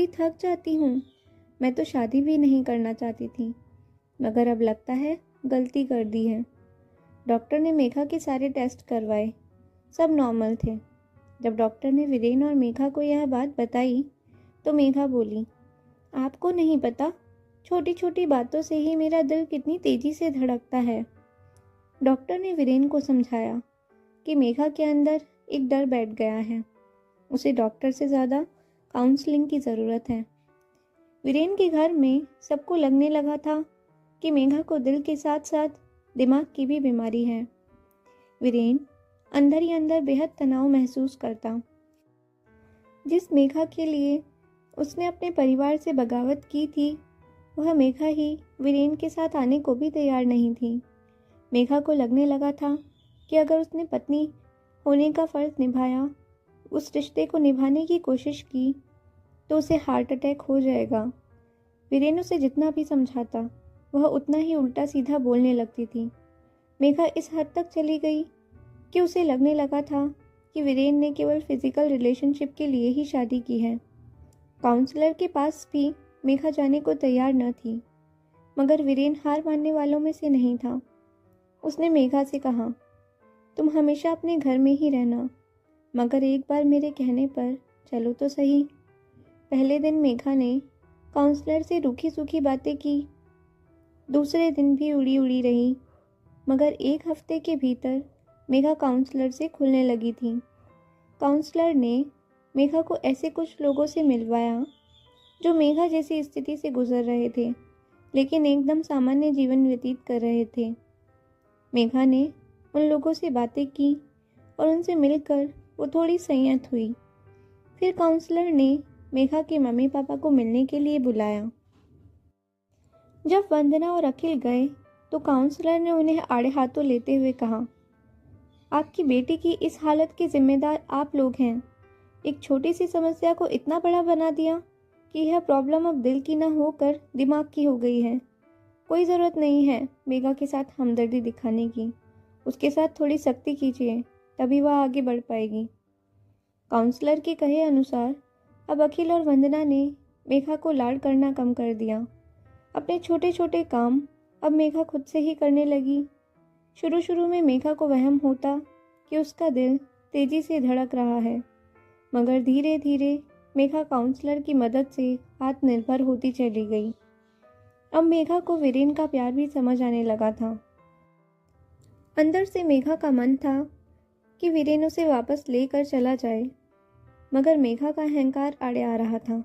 थक जाती हूँ। मैं तो शादी भी नहीं करना चाहती थी, मगर अब लगता है गलती कर दी है। डॉक्टर ने मेघा के सारे टेस्ट करवाए, सब नॉर्मल थे। जब डॉक्टर ने वीरेन और मेघा को यह बात बताई तो मेघा बोली, आपको नहीं पता, छोटी छोटी बातों से ही मेरा दिल कितनी तेजी से धड़कता है। डॉक्टर ने वीरेन को समझाया कि मेघा के अंदर एक डर बैठ गया है, उसे डॉक्टर से ज़्यादा काउंसलिंग की ज़रूरत है। वीरेन के घर में सबको लगने लगा था कि मेघा को दिल के साथ साथ दिमाग की भी बीमारी है। वीरेन अंदर ही अंदर बेहद तनाव महसूस करता। जिस मेघा के लिए उसने अपने परिवार से बगावत की थी, वह मेघा ही वीरेन के साथ आने को भी तैयार नहीं थी। मेघा को लगने लगा था कि अगर उसने पत्नी होने का फ़र्ज निभाया, उस रिश्ते को निभाने की कोशिश की, तो उसे हार्ट अटैक हो जाएगा। वीरेन उसे जितना भी समझाता, वह उतना ही उल्टा सीधा बोलने लगती थी। मेघा इस हद तक चली गई कि उसे लगने लगा था कि वीरेन ने केवल फिजिकल रिलेशनशिप के लिए ही शादी की है। काउंसलर के पास भी मेघा जाने को तैयार न थी, मगर वीरेन हार मानने वालों में से नहीं था। उसने मेघा से कहा, तुम हमेशा अपने घर में ही रहना, मगर एक बार मेरे कहने पर चलो तो सही। पहले दिन मेघा ने काउंसलर से रूखी सूखी बातें की, दूसरे दिन भी उड़ी उड़ी रही, मगर एक हफ्ते के भीतर मेघा काउंसलर से खुलने लगी थी। काउंसलर ने मेघा को ऐसे कुछ लोगों से मिलवाया जो मेघा जैसी स्थिति से गुजर रहे थे, लेकिन एकदम सामान्य जीवन व्यतीत कर रहे थे। मेघा ने उन लोगों से बातें की और उनसे मिलकर वो थोड़ी संयत हुई। फिर काउंसलर ने मेघा के मम्मी पापा को मिलने के लिए बुलाया। जब वंदना और अखिल गए तो काउंसलर ने उन्हें आड़े हाथों लेते हुए कहा, आपकी बेटी की इस हालत के जिम्मेदार आप लोग हैं। एक छोटी सी समस्या को इतना बड़ा बना दिया कि यह प्रॉब्लम अब दिल की न होकर दिमाग की हो गई है। कोई ज़रूरत नहीं है मेघा के साथ हमदर्दी दिखाने की। उसके साथ थोड़ी सख्ती कीजिए, तभी वह आगे बढ़ पाएगी। काउंसलर के कहे अनुसार अब अखिल और वंदना ने मेघा को लाड करना कम कर दिया। अपने छोटे छोटे काम अब मेघा खुद से ही करने लगी। शुरू शुरू में मेघा को वहम होता कि उसका दिल तेजी से धड़क रहा है, मगर धीरे धीरे मेघा काउंसलर की मदद से आत्मनिर्भर होती चली गई। अब मेघा को वीरेन का प्यार भी समझ आने लगा था। अंदर से मेघा का मन था कि वीरेन उसे वापस लेकर चला जाए, मगर मेघा का अहंकार आड़े आ रहा था।